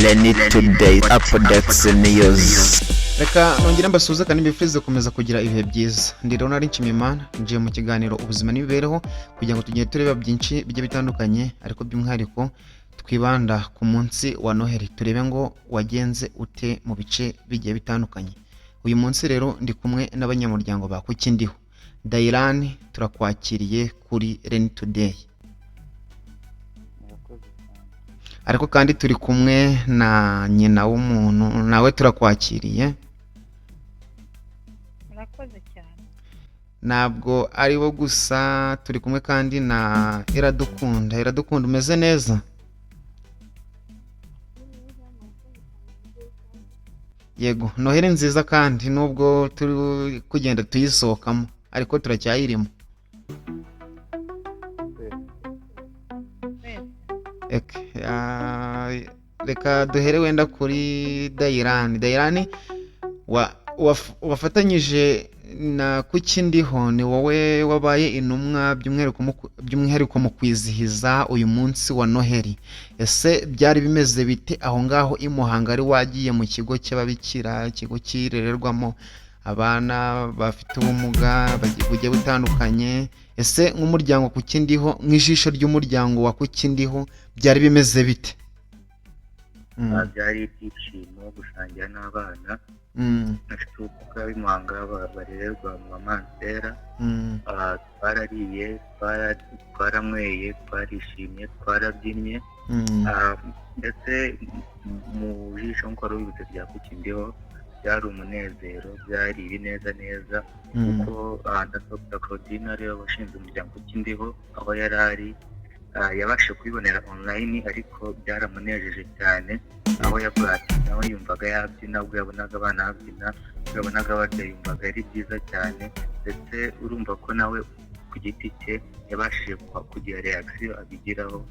Lenny Today Updates News. Reka nongera mbasuhuze kandi mbifurize gukomeza kugira ibihe byiza. Ndi Ronald Nshimiyimana nje mu kiganiro ubuzima n'imibereho kugira ngo tugende tureba byinshi bijye bitandukanye, ariko by'umwihariko twibanda ku munsi wa Noheli, turebe ngo wagenze ute mu bice bigiye bitandukanye. Uyu munsi rero ndi kumwe n'abanyamuryango ba Kuki Ndiho. Dayirani, turakwakiriye kuri Lenny Today. Ariko kandi turi kumwe na nyina w'umuntu, nawe turakwakiriye. Murakoze cyane. Ntabwo ari bo gusa, turi kumwe kandi na Iradukunda. Iradukunda, umeze neza? Yego, Noheli nziza kandi nubwo turi kugenda tuyisohokamo, ariko turacyayirimo. Reka duhere wenda kuri Dayirani. Dayirani, wafatanyije na Kuki Ndiho, ni wowe wabaye intumwa by'umwihariko mu kwizihiza uyu munsi wa Noheli. Ese byari bimeze bite aho ngaho i Muhanga, ari wagiye mu kigo cy'ababikira, ikigo kirererwamo abana bafite ubumuga bugiye butandukanye? Ese nk'umuryango Kuki Ndiho, nk'ijisho ry'umuryango wa Kuki Ndiho, byari bimeze bite? Byari ibyishimo gusangira n'abana bafite ubumuga b'i Muhanga barererwa mu Mansera. Twarariye, twaranyweye, twarishimye, twarabyinnye, ndetse mu jisho nk'uko wari wibutse rya Kuki Ndiho byari umunezero, byari ibineza neza, kuko na Dr. Claudine ariwe washinze umuryango Kuki Ndiho, aho yari ari yabashe kubibonera online, ariko byaramunejeje cyane, aho nawe yumvaga yabyina, ubwo yabonaga abana babyina, yabonaga ababyeyi, yumvaga ari byiza cyane, ndetse urumva ko nawe ku giti cye yabashije kugira reaction abigiraho.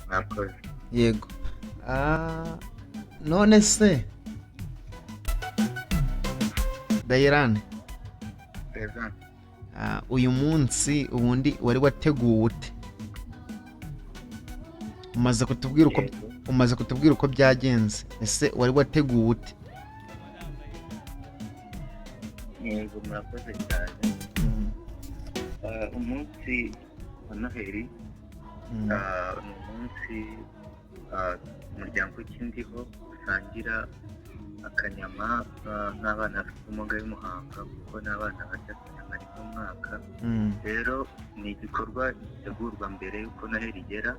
Mwakoze. Yego. None se Dayirani, uyu munsi ubundi wari wateguwe ute? Umaze kutubwira uko byagenze, ese wari wateguwe ute? Yego, murakoze cyane. Umunsi wa Noheli ni umunsi umuryango Kuki Ndiho usangira akanyama n'abana bafite ubumuga b'i Muhanga, kuko n'abana barya akanyama rimwe mu mwaka. Rero ni igikorwa gitegurwa mbere y'uko Noheli igera,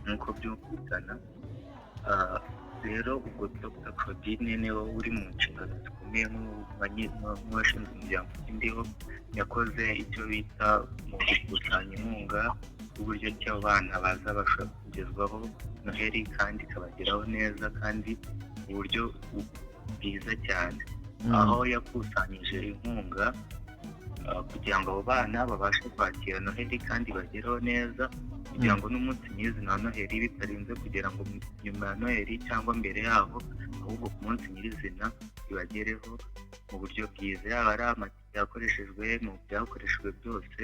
nk'uko byumvikana. Rero ubwo Dr. Claudine niwe uri mu nshingano zikomeye nk'uwashinze umuryango Kuki Ndiho, yakoze icyo bita mu gukusanya inkunga, uburyo ki abo bana baza bashobora kugezwaho Noheli kandi ikabageraho neza kandi mu buryo bwiza cyane, aho yakusanyije inkunga kugira ngo abo bana babashe kwakira Noheli kandi bagereho neza, kugira ngo n'umunsi nyirizina wa Noheli bitarinze kugira ngo nyuma ya Noheli cyangwa mbere yaho, ahubwo ku munsi nyirizina bibagereho mu buryo bwiza, yaba ari amatike yakoreshejwe, mu byakoreshejwe byose,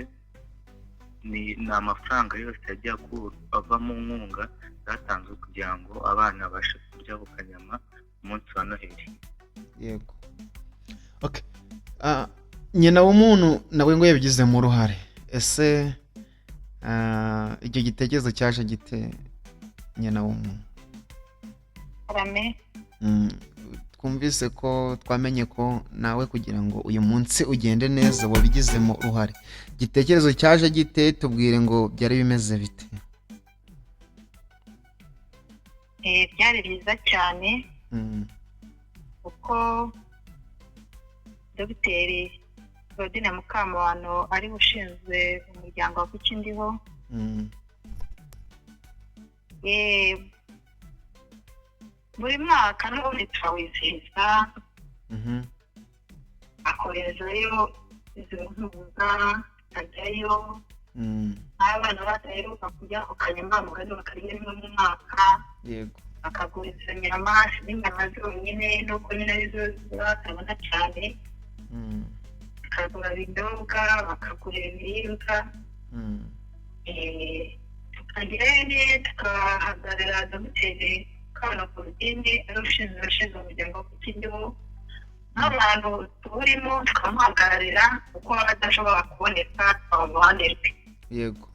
ni amafaranga yose yagiye ava mu nkunga zatanzwe kugira ngo abana babashe kurya ako kanyama ku munsi wa Noheli. Yego. Okay. Nyina w'umuntu nawe ngo yabigizemo uruhare. Ese icyo gitekerezo cyaje gite, nyina w'umuntu? Twumvise ko, twamenye ko nawe kugira ngo uyu munsi ugende neza wabigizemo uruhare. Igitekerezo cyaje gite? Tubwire ngo byari bimeze bite. Byari byiza cyane, kuko Dogiteri Claudine Mukamabano ari ushinzwe umuryango wa Kuki Ndiho. Buri mwaka n'ubundi turawizihiza, akorezayo izo nkunga, akajyayo n'abana badaheruka kurya ako kanyama mugani bakarya rimwe mu mwaka. Yego. Bakaguriza inyama n'inyama zonyine, nuko nyine arizo batabona cyane, bakagura ibinyobwa, bakagura ibiribwa, tukagerayo neza tukahagarara Dogiteri Mukabano Claudine ari ushinzwe umuryango ku Kindiho n'abantu turimo tukamuhagararira kuko baba badashobora kuboneka mu ruhande rwe yego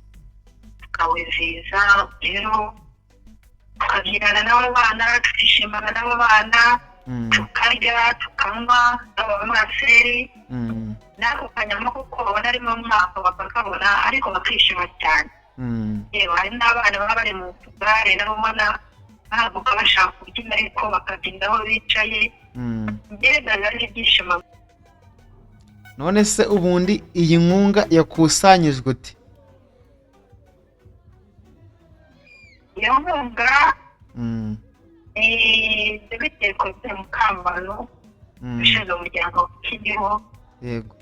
tukawizihiza rero tukabyinana n'abo bana tukishimana n'abo bana tukarya tukanywa n'abamaseri n'ako kanyama kuko babona ari mu mwaka bakakabona ariko bakishima cyane yewe hari n'abana baba bari mu tugare nabo ubona ntabwo bashaka kubyina ariko bakabyina aho bicaye mbega ari ibyishimo. None se ubundi iyi nkunga yakusanyijwe ute? Iyo nkunga dogiteri Claudine Mukabano ushinzwe umuryango ku Kindiho yego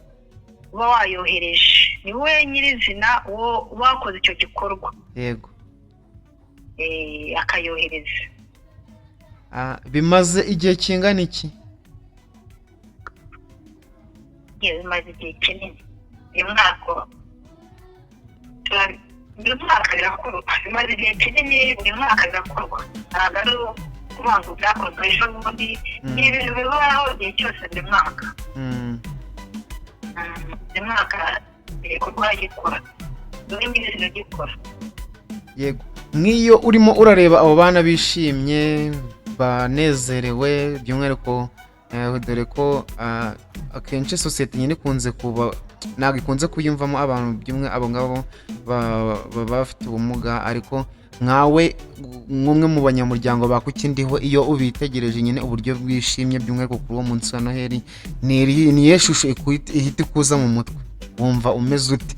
uba wayohereje ni we nyirizina uwo wakoze icyo gikorwa yego akayohereza. Bimaze igihe kingana iki? Bimaze igihe kinini uyu mwaka birakorwa bimaze igihe kinini buri mwaka birakorwa ntabwo ari ukuvuga ngo byakozwe ejo bundi ni ibintu bibaho igihe cyose buri mwaka buri mwaka ibikorwa gikora buri minsi gikora yego. Nk'iyo urimo urareba abo bana bishimye banezerewe by'umwihariko dore ko akenshi sosiyete nyine ikunze kuba ntabwo ikunze kuyumvamo abantu by'umwe abo ngabo baba bafite ubumuga, ariko nkawe nk'umwe mu banyamuryango ba Kindiho iyo ubitegereje nyine uburyo bwishimye by'umwihariko kuri uwo munsi wa Noheli ni iyihe shusho ihita ikuza mu mutwe, wumva umeze ute?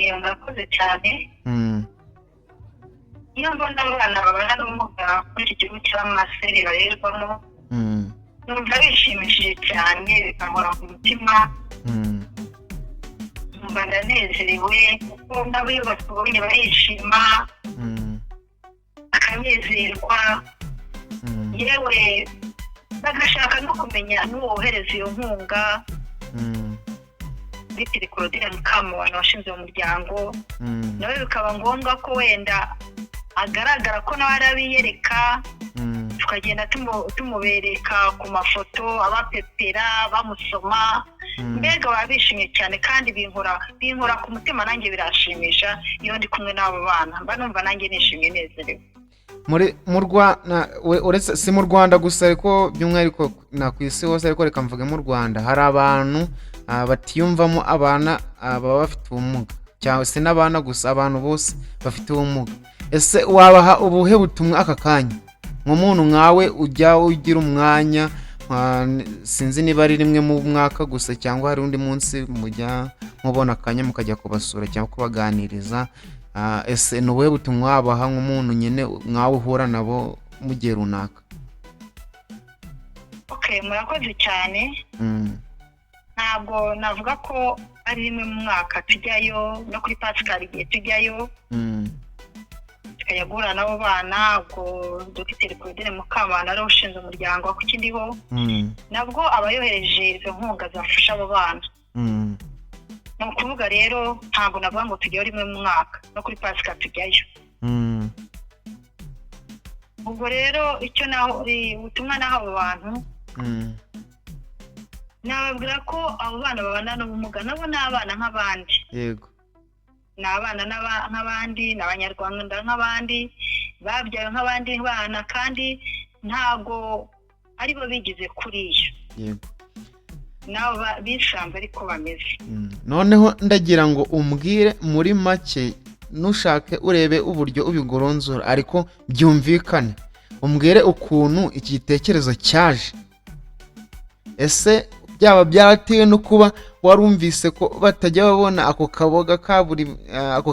Murakoze cyane. Iyo mbona abana babana n'ubumuga muri iki kigo cy'amaseri barerwamo numva bishimishije cyane bikahora ku mutima numva ndanezerewe kuko nabo iyo batubonye barishima bakanezerwa yewe bagashaka no kumenya n'uwohereza iyo nkunga Dogiteri Claudine Mukabano washinze umuryango nawe bikaba ngombwa ko wenda agaragara ko nawe arabiyereka tukagenda tumubereka ku mafoto abapepera bamusoma mbega baba bishimye cyane kandi binkura ku mutima nanjye birashimisha iyo ndi kumwe n'abo bana mba numva nanjye nishimye nezerewe. Mu Rwanda uretse si mu Rwanda gusa ariko by'umwihariko na ku isi hose, ariko reka mvuge mu Rwanda hari abantu batiyumvamo abana baba bafite ubumuga cyangwa se n'abana gusa abantu bose bafite ubumuga. Ese wabaha ubuhe butumwa aka kanya nk'umuntu nkawe ujya ugira umwanya sinzi niba ari rimwe mu mwaka gusa cyangwa hari undi munsi mujya mubona akanya mukajya kubasura cyangwa kubaganiriza, ese ni ubuhe butumwa wabaha nk'umuntu nyine nkawe uhura nabo mu gihe runaka? Murakoze cyane. Ntabwo navuga ko ari rimwe mu mwaka tujyayo no kuri Pascal igihe tujyayo tukajya guhura n'abo bana. Ubwo Dogiteri Claudine Mukabano ari ushinzwe umuryango wa Kindiho nabwo aba yohereje izo nkunga zafasha abo bana. Ni ukuvuga rero ntabwo navuga ngo tujyayo rimwe mu mwaka, no kuri Pascal tujyayo. Ubwo rero icyo naho ubutumwa naho abo bantu nababwira ko abo bana babana n'ubumuga nabo ni abana nk'abandi. Yego, ni abana nk'abandi, ni abanyarwanda nk'abandi, babyawe nk'abandi bana kandi ntago ari bo bigize kuriya. Yego, nabo bisanze ariko bameze. Noneho ndagira ngo umbwire muri make nushake urebe uburyo ubigoronzora ariko byumvikane, umbwire ukuntu iki gitekerezo cyaje. Ese byaba byaratewe no kuba warumvise ko batajya babona ako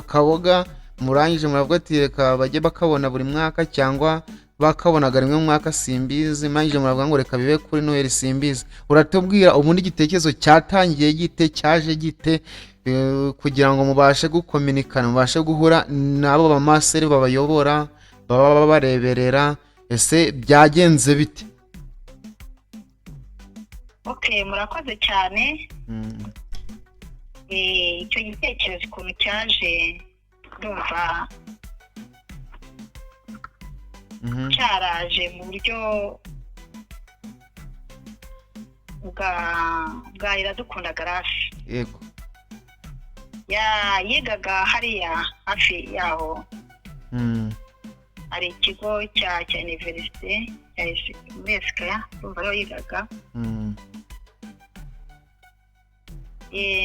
kaboga murangije muravuga ati reka bajye bakabona buri mwaka, cyangwa bakabonaga rimwe mu mwaka simbizi, murangije muravuga ngo reka bibe kuri Noheli simbizi? Uratubwira ubundi igitekerezo cyatangiye gite, cyaje gite, kugira ngo mubashe gukominikana, mubashe guhura n'abo bamaseri babayobora baba babareberera? Ese byagenze bite? Murakoze cyane. Icyo gitekerezo ukuntu cyaje ndumva cyaraje mu buryo bwa Iradukunda Grace. Yego. Yigaga hariya hafi yaho. Hari ikigo cya universite muri Esikaya, urumva rero yigaga.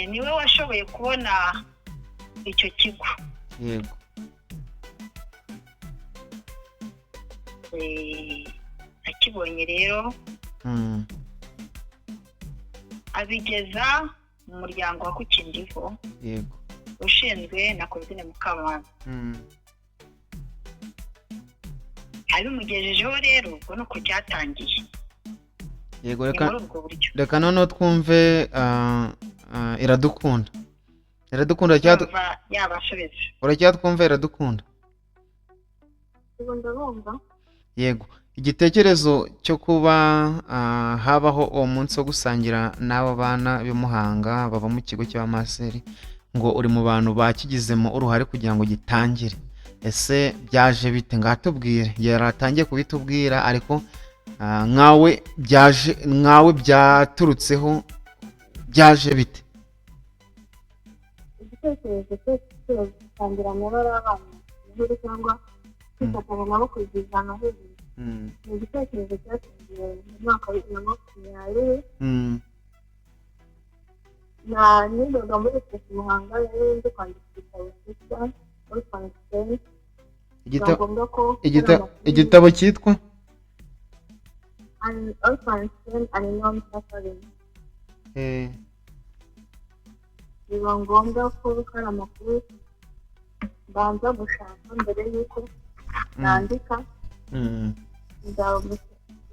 Niwe washoboye kubona icyo kigo. Yego. Akibonye rero abigeza mu muryango wa Kukindiho. Yego. Ushinzwe na Claudine Mukamana. Abimugejejeho rero ubwo nuko cyatangiye. Yego, reka noneho twumve Iradukunda. Iradukunda yabasubiza. Uracyatwumva Iradukunda? Yego. Igitekerezo cyo kuba habaho uwo munsi wo gusangira n'abo bana b'Imuhanga baba mu kigo cy'abamaseri, ngo uri mu bantu bakigizemo uruhare kugira ngo gitangire. Ese byaje bite? Ngatubwire. Yaratangiye kubitubwira, ariko nkawe byaturutseho byaje bite? Igitekerezo cyo gusangira n'abana cyangwa kwifatanya nabo kwizihiza Noheli. Ni igitekerezo cyatangiye mu mwaka wa 2020. Nigaga muri Muhanga, rero ndi kwandika igitabo cyitwa Orphanage. Igitabo cyitwa Orphanage and Non-Suffering. Biba ngombwa ko hari amakuru mbanza gushaka mbere y'uko nandika.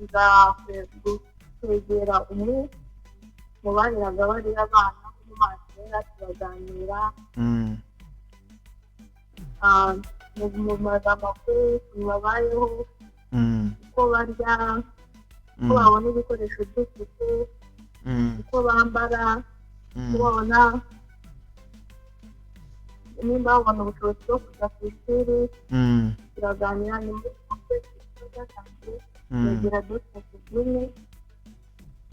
Nzakwegera umwe mu bareraga bariya abana mu masera, turaganira mu amakuru babayeho, uko barya, uko babona ibikoresho by'isuku, uko bambara, uko babona nimba babona ubushobozi bwo kujya ku ishuri. Turaganira nyuma y'uko yegera Dr. Kidine,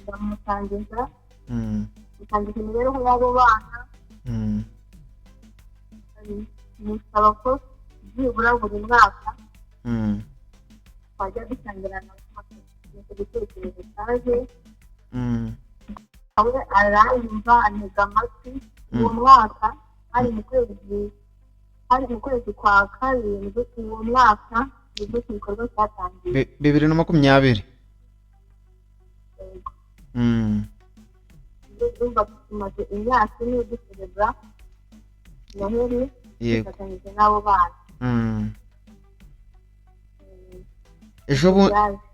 ndamutangiza imibereho y'abo bana. Musaba ko byibura buri mwaka twajya dusangira na icyo gitekerezo cyaje. Nawe arayumva, antega amatwi. Uwo mwaka hari mu kwezi kwa karindwi uwo mwaka nibwo iki gikorwa cyatangiye. 2020. Ndumva tumaze imyaka ine dusereza Noheli dufatanyije n'abo bana.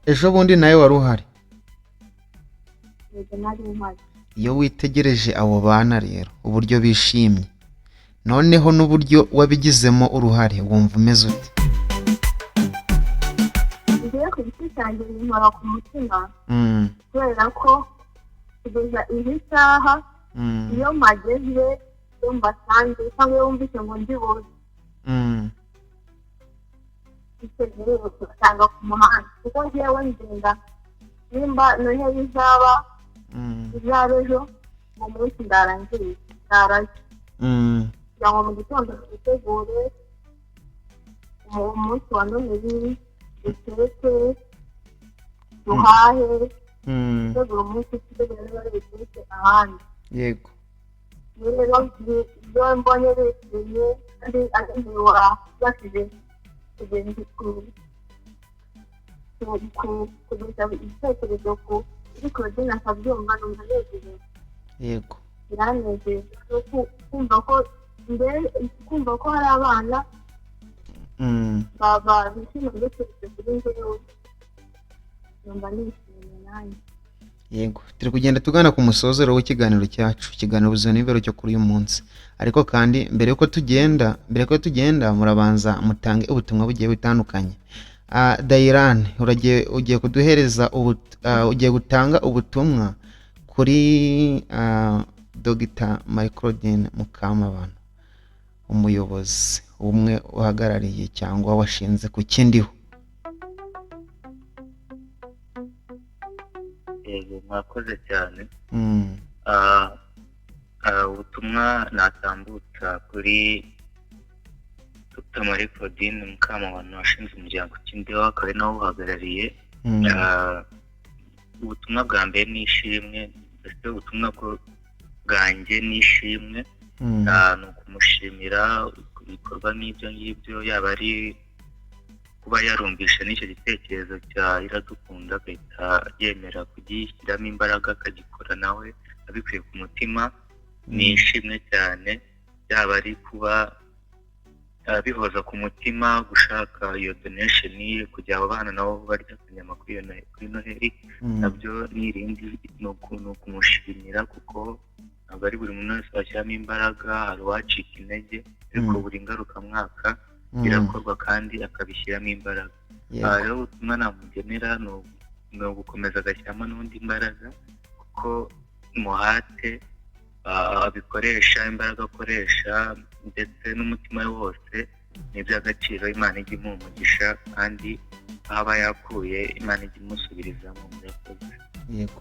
Ejo bundi nawe wari uhari? Yego, nari mpari. Iyo witegereje abo bana rero uburyo bishimye, noneho n'uburyo wabigizemo uruhare, wumva umeze ute? Ngiye ku giti cyanjye bimpora ku mutima, kubera ko kugeza iyi saha iyo mpageze, iyo mbasanze cyangwa iyo wumvise ngo ndi buze, rero usanga ku muhanda, kuko njyewe ngenda nimba Noheli izaba ejo, uwo munsi ndarayo kugira ngo mu gitondo twitegure umunsi wa Noheli, duteke, duhahe, dutegure umunsi tutegure bari buteke ahandi. Yego. Rero iyo mbonye bishimye kandi agenewe wabashije kugeza kugeza ibitekerezo kuri Claudine akabyumva, numva nezerewe. Yego. Biranezeza kumva ko hari abana bishimira ibitekerezo kuri njyewe, numva nishimye nanjye. Yego, turi kugenda tugana ku musozero w'ikiganiro cyacu, ikiganiro ubuzima n'imibereho cyo kuri uyu munsi. Ariko kandi mbere yuko tugenda murabanza mutange ubutumwa bugiye butandukanye. Dairan, ugiye kuduhereza ugiye gutanga ubutumwa kuri Dr. Claudine Mukamabano, umuyobozi umwe uhagarariye cyangwa washinze Kukindiho. mwakoze cyane. Mm. Ubutumwa natambutsa kuri Dr. Marie Claudine Mukamabano washinze umuryango Kindiho akaba ari nawe uhagarariye. Ubutumwa bwa mbere ni ishimwe, mbese ubutumwa bwanjye ni ishimwe, ni ukumushimira ibikorwa n'ibyo ngibyo, yaba ari kuba yarumvisha n'icyo gitekerezo cya Iradukunda agahita yemera kugishyiramo imbaraga akagikora nawe abikuye ku mutima. Ni ishimwe cyane, yaba ari kuba bihoza ku mutima gushaka iyo donation kugira abo bana nabo barya akanyama kuri Noheli, nabyo n'irindi ni ukumushimira kuko ntabwo ari buri muntu wese washyiramo imbaraga, hari uwacika intege, ariko buri ngarukamwaka birakorwa kandi akabishyiramo imbaraga. Rero ubutumwa namugenera ni ugukomeza agashyiramo n'undi imbaraga, kuko umuhate abikoresha, imbaraga akoresha ndetse n'umutima we wose ni iby'agaciro. Imana ijya imuha umugisha, kandi aho aba yakuye Imana ijya imusubirizamo. Murakoze. Yego.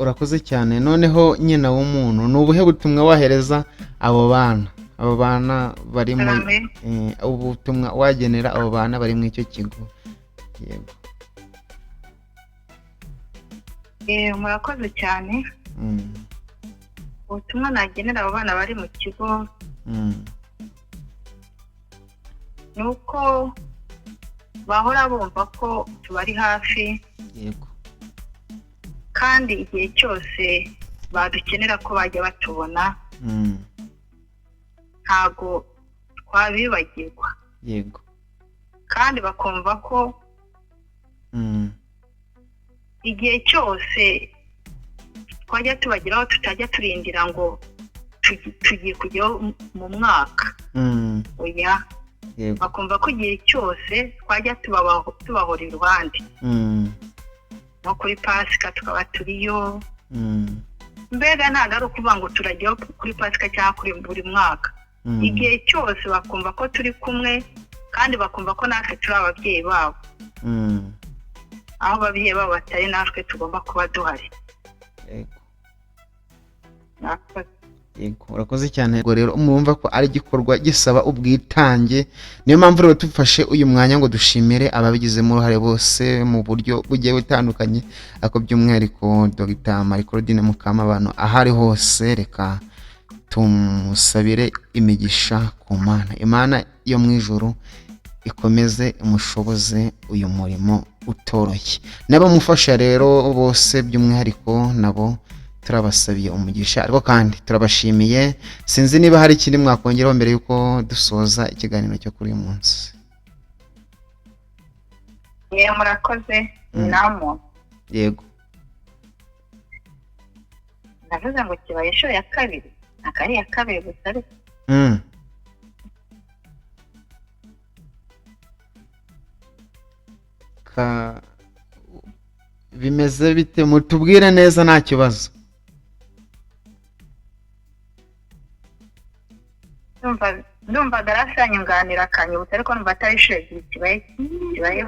Urakoze cyane. Noneho nyina w'umuntu, ni ubuhe butumwa wahereza abo bana bari mu ubutumwa wagenera abo bana bari mu icyo kigo? Yego. Murakoze cyane. Ubutumwa nagenera abo bana bari mu kigo ni uko bahora bumva ko tubari hafi. Yego. kandi igihe cyose badukenera ko bajya batubona ntago twabibagirwa. Yego. kandi bakumva ko igihe cyose twajya tubagiraho tutajya turindira ngo tugiye kujyaho mu mwaka. Oya, bakumva ko igihe cyose twajya tubahora iruhande, nko kuri Pasika tukaba turiyo. Mbega ntabwo ari ukuvuga ngo turajyaho kuri Pasika cyangwa kuri buri mwaka. Igihe cyose bakumva ko turi kumwe, kandi bakumva ko natwe turi ababyeyi babo. Aho ababyeyi babo batari, natwe tugomba kuba duhari. Yego, urakoze cyane. Ubwo rero murumva ko ari igikorwa gisaba ubwitange, niyo mpamvu rero dufashe uyu mwanya ngo dushimire ababigizemo uruhare bose mu buryo bugiye butandukanye, ariko by'umwihariko Dr. Marie Claudine Mukamabano aho ari hose. Reka tumusabire imigisha ku Imana yo mu ijuru ikomeze umushoboze uyu murimo utoroshye. N'abamufasha rero bose by'umwihariko nabo turabasabiye umugisha, ariko kandi turabashimiye. Sinzi niba hari ikindi mwakongeraho mbere yuko dusoza ikiganiro cyo kuri uyu munsi. Murakoze. Namo. Yego. Navuze ngo kibaye inshuro ya kabiri, akari ya kabiri gusa ariko. Bimeze bite? Mutubwire neza, nta kibazo. Ndumva garasanyunganira akanyibutsa, ariko numva atari inshuro ebyiri kibaye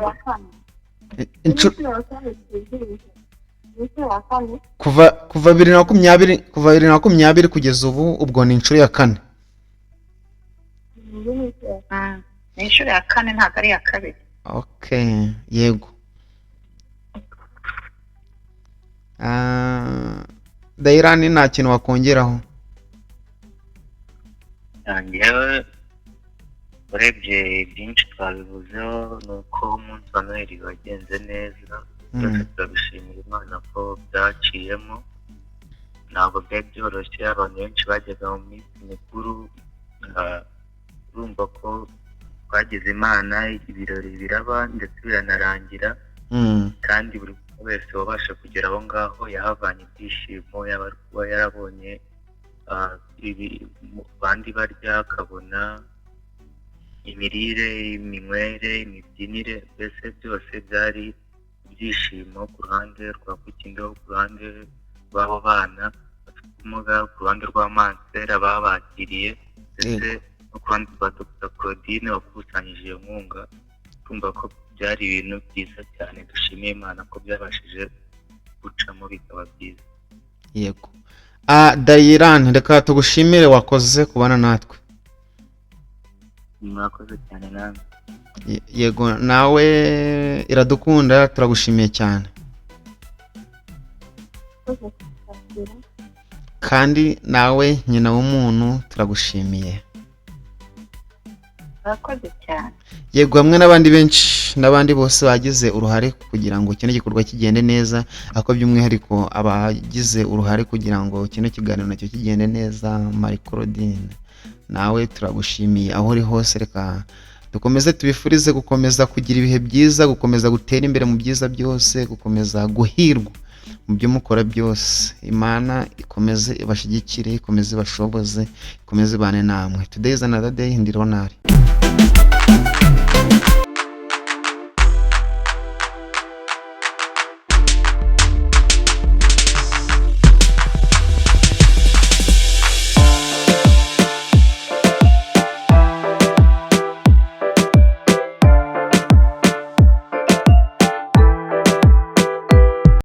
kuva 2020 kugeza ubu, ubwo ni inshuro ya 4. Ni inshuro ya 4, ntabwo ari iya kabiri. Okay, yego. Dairani, nta kintu wakongeraho? Njyewe urebye byinshi twabivuzeho, ni uko umunsi wa Noheli wagenze neza. Byose turabishimira Imana ko byaciyemo. Ntabwo byari byoroshye, abantu benshi bajyaga mu minsi mikuru, urumva ko twagize Imana, ibirori biraba ndetse biranarangira, kandi buri wese wabasha kugera aho ngaho yahavanye ibyishimo, yaba kuba yarabonye abandi barya, akabona imirire, iminywere, imibyinire, mbese byose byari ibyishimo ku ruhande rwa Kukindiho, ku ruhande rw'abo bana bafite ubumuga, ku ruhande rwa Mansera babakiriye, ndetse no ku ruhande rwa Dr. Claudine wakusanyije iyo nkunga. Twumva ko byari ibintu byiza cyane, dushimiye Imana ko byabashije gucamo bikaba byiza. Yego. Dayirani, reka tugushimire wakoze kubana natwe. Mwakoze cyane namwe. Yego, nawe Iradukunda turagushimiye cyane. Kandi nawe nyina w'umuntu turagushimiye. Murakoze cyane. Yego, hamwe n'abandi benshi n'abandi bose bagize uruhare kugira ngo kino gikorwa kigende neza, ako by'umwihariko abagize uruhare kugira ngo kino kiganiro nacyo kigende neza. Marie Claudine, nawe turagushimiye aho uri hose. Reka dukomeze tubifurize gukomeza kugira ibihe byiza, gukomeza gutera imbere mu byiza byose, gukomeza guhirwa mu byo mukora byose. Imana ikomeze ibashyigikire, ikomeze ibashoboze, ikomeze ibane namwe. Today is another day. Ndi Ronald.